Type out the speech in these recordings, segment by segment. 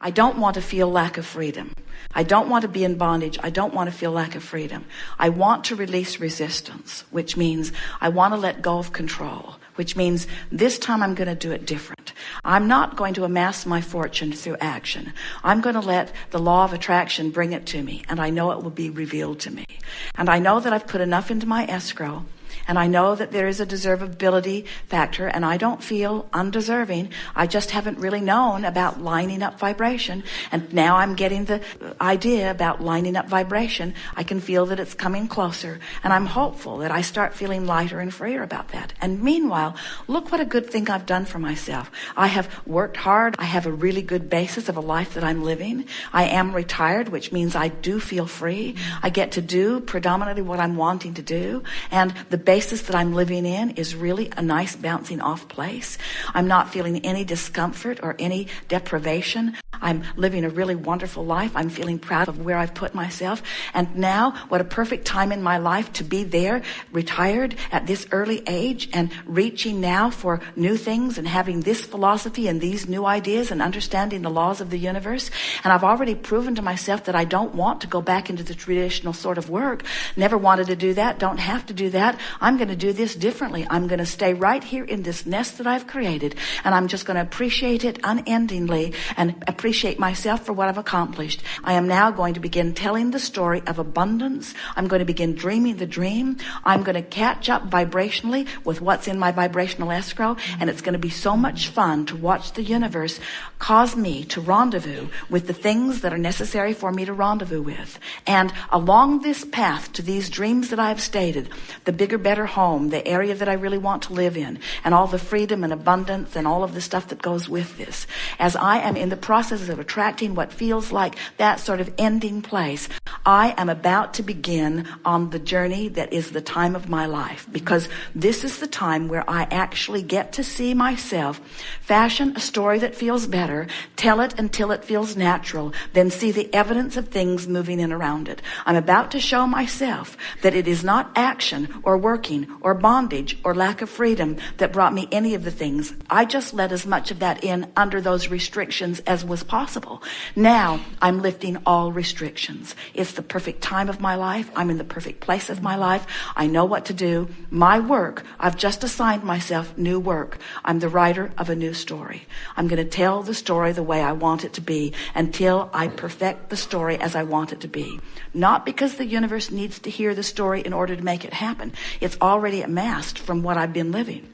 I don't want to feel lack of freedom. I don't want to be in bondage. I don't want to feel lack of freedom. I want to release resistance, which means I want to let go of control, which means this time I'm going to do it different. I'm not going to amass my fortune through action. I'm going to let the law of attraction bring it to me, and I know it will be revealed to me. And I know that I've put enough into my escrow, and I know that there is a deservability factor, and I don't feel undeserving. I just haven't really known about lining up vibration, and now I'm getting the idea about lining up vibration. I can feel that it's coming closer, and I'm hopeful that I start feeling lighter and freer about that. And meanwhile, look what a good thing I've done for myself. I have worked hard. I have a really good basis of a life that I'm living. I am retired, which means I do feel free. I get to do predominantly what I'm wanting to do, and the basis that I'm living in is really a nice bouncing off place. I'm not feeling any discomfort or any deprivation. I'm living a really wonderful life. I'm feeling proud of where I've put myself. And now, what a perfect time in my life to be there, retired at this early age and reaching now for new things and having this philosophy and these new ideas and understanding the laws of the universe. And I've already proven to myself that I don't want to go back into the traditional sort of work. Never wanted to do that. Don't have to do that. I'm going to do this differently. I'm going to stay right here in this nest that I've created, and I'm just going to appreciate it unendingly and appreciate myself for what I've accomplished. I am now going to begin telling the story of abundance. I'm going to begin dreaming the dream. I'm going to catch up vibrationally with what's in my vibrational escrow, and it's going to be so much fun to watch the universe cause me to rendezvous with the things that are necessary for me to rendezvous with. And along this path to these dreams that I've stated, the bigger, better home, the area that I really want to live in, and all the freedom and abundance and all of the stuff that goes with this. As I am in the process of attracting what feels like that sort of ending place, I am about to begin on the journey that is the time of my life, because this is the time where I actually get to see myself fashion a story that feels better, tell it until it feels natural, then see the evidence of things moving in around it. I'm about to show myself that it is not action or working or bondage or lack of freedom that brought me any of the things. I just let as much of that in under those restrictions as was possible. Now I'm lifting all restrictions. It's the perfect time of my life. I'm in the perfect place of my life. I know what to do. My work, I've just assigned myself new work. I'm the writer of a new story. I'm going to tell the story the way I want it to be until I perfect the story as I want it to be. Not because the universe needs to hear the story in order to make it happen. It's already amassed from what I've been living.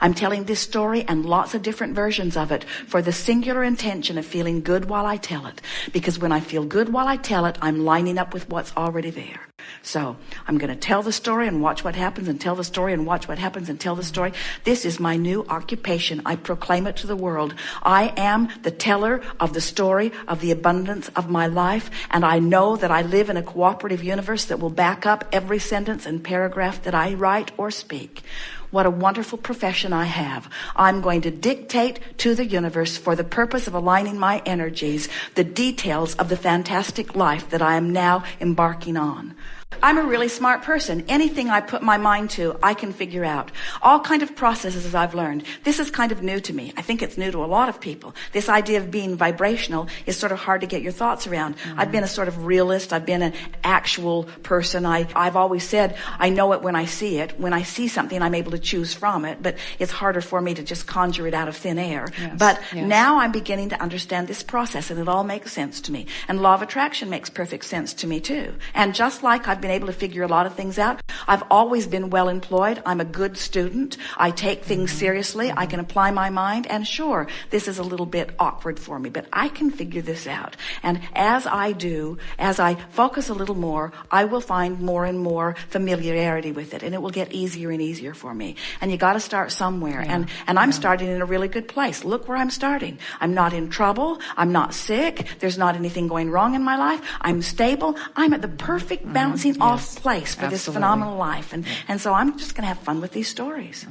I'm telling this story and lots of different versions of it for the singular intention of feeling good while I tell it. Because when I feel good while I tell it, I'm lining up with what's already there. So I'm going to tell the story and watch what happens, and tell the story and watch what happens, and tell the story. This is my new occupation. I proclaim it to the world. I am the teller of the story of the abundance of my life, and I know that I live in a cooperative universe that will back up every sentence and paragraph that I write or speak. What a wonderful profession I have. I'm going to dictate to the universe, for the purpose of aligning my energies, the details of the fantastic life that I am now embarking on. I'm a really smart person. Anything I put my mind to, I can figure out. All kind of processes I've learned. This is kind of new to me. I think it's new to a lot of people. This idea of being vibrational is sort of hard to get your thoughts around. I've been a sort of realist. I've been an actual person. I've always said I know it when I see it. When I see something, I'm able to choose from it, but it's harder for me to just conjure it out of thin air. But now I'm beginning to understand this process, and it all makes sense to me. And law of attraction makes perfect sense to me too. And just like I've been able to figure a lot of things out, I've always been well employed. I'm a good student. I take things seriously. I can apply my mind. And sure, this is a little bit awkward for me, but I can figure this out. And as I do, as I focus a little more, I will find more and more familiarity with it, and it will get easier and easier for me. And you got to start somewhere. And I'm starting in a really good place. Look where I'm starting. I'm not in trouble. I'm not sick. There's not anything going wrong in my life. I'm stable. I'm at the perfect bouncing off place for this phenomenal life. And so I'm just going to have fun with these stories.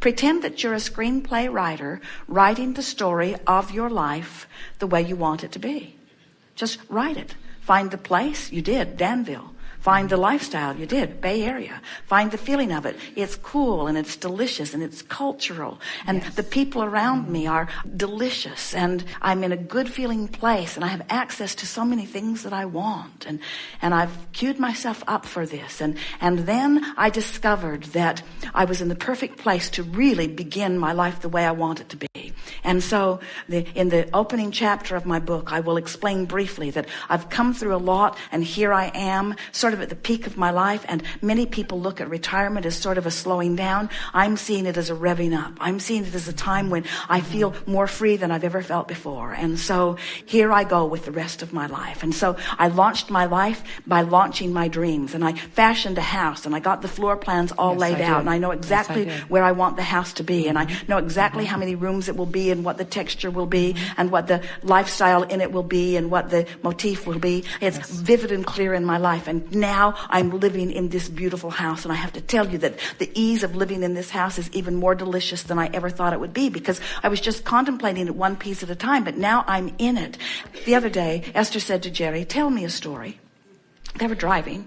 Pretend that you're a screenplay writer writing the story of your life the way you want it to be. Just write it. Find the place. You did, Danville. Find the lifestyle. You did. Bay Area. Find the feeling of it. It's cool and it's delicious and it's cultural. And the people around me are delicious. And I'm in a good feeling place. And I have access to so many things that I want. And I've queued myself up for this. And then I discovered that I was in the perfect place to really begin my life the way I want it to be. And so in the opening chapter of my book, I will explain briefly that I've come through a lot, and here I am sort of at the peak of my life. And many people look at retirement as sort of a slowing down. I'm seeing it as a revving up. I'm seeing it as a time when I feel more free than I've ever felt before. And so here I go with the rest of my life. And so I launched my life by launching my dreams, and I fashioned a house, and I got the floor plans all laid out, and I know exactly where I want the house to be, and I know exactly how many rooms it will be, and what the texture will be, and what the lifestyle in it will be, and what the motif will be. It's vivid and clear in my life. And now I'm living in this beautiful house, and I have to tell you that the ease of living in this house is even more delicious than I ever thought it would be, because I was just contemplating it one piece at a time, but now I'm in it. The other day, Esther said to Jerry, "Tell me a story." They were driving,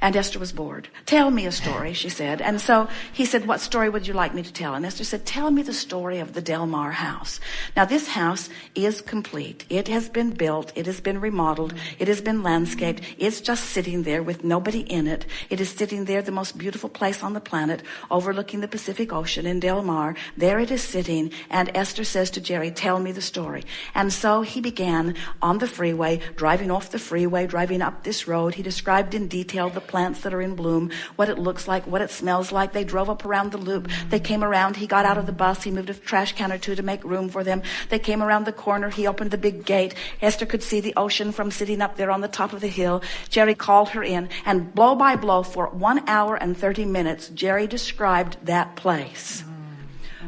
and Esther was bored. "Tell me a story," she said. And so he said, "What story would you like me to tell?" And Esther said, "Tell me the story of the Del Mar house." Now, this house is complete. It has been built. It has been remodeled. It has been landscaped. It's just sitting there with nobody in it. It is sitting there, the most beautiful place on the planet, overlooking the Pacific Ocean in Del Mar. There it is sitting. And Esther says to Jerry, "Tell me the story." And so he began on the freeway, driving off the freeway, driving up this road. He described in detail the plants that are in bloom, what it looks like, what it smells like. They drove up around the loop. They came around. He got out of the bus. He moved a trash can or two to make room for them. They came around the corner. He opened the big gate. Esther could see the ocean from sitting up there on the top of the hill. Jerry called her in, and blow by blow for 1 hour and 30 minutes, Jerry described that place.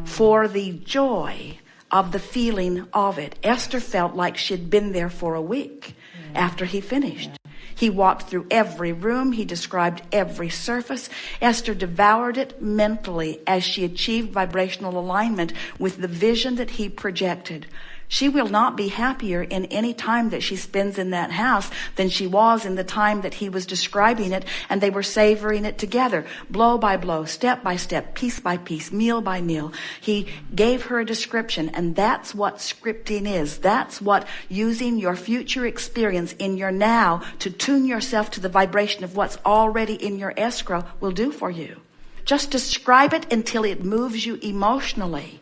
For the joy of the feeling of it, Esther felt like she'd been there for a week after he finished. He walked through every room. He described every surface. Esther devoured it mentally as she achieved vibrational alignment with the vision that he projected. She will not be happier in any time that she spends in that house than she was in the time that he was describing it, and they were savoring it together, blow by blow, step by step, piece by piece, meal by meal. He gave her a description, and that's what scripting is. That's what using your future experience in your now to tune yourself to the vibration of what's already in your escrow will do for you. Just describe it until it moves you emotionally.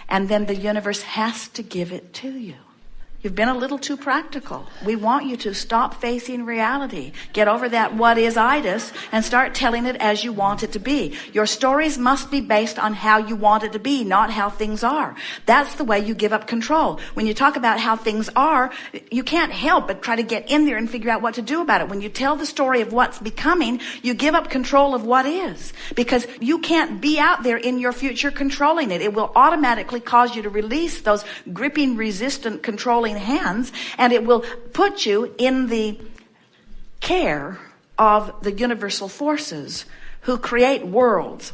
And then the universe has to give it to you. You've been a little too practical. We want you to stop facing reality. Get over that what is-itis and start telling it as you want it to be. Your stories must be based on how you want it to be, not how things are. That's the way you give up control. When you talk about how things are, you can't help but try to get in there and figure out what to do about it. When you tell the story of what's becoming, you give up control of what is. Because you can't be out there in your future controlling it. It will automatically cause you to release those gripping, resistant, controlling hands, and it will put you in the care of the universal forces who create worlds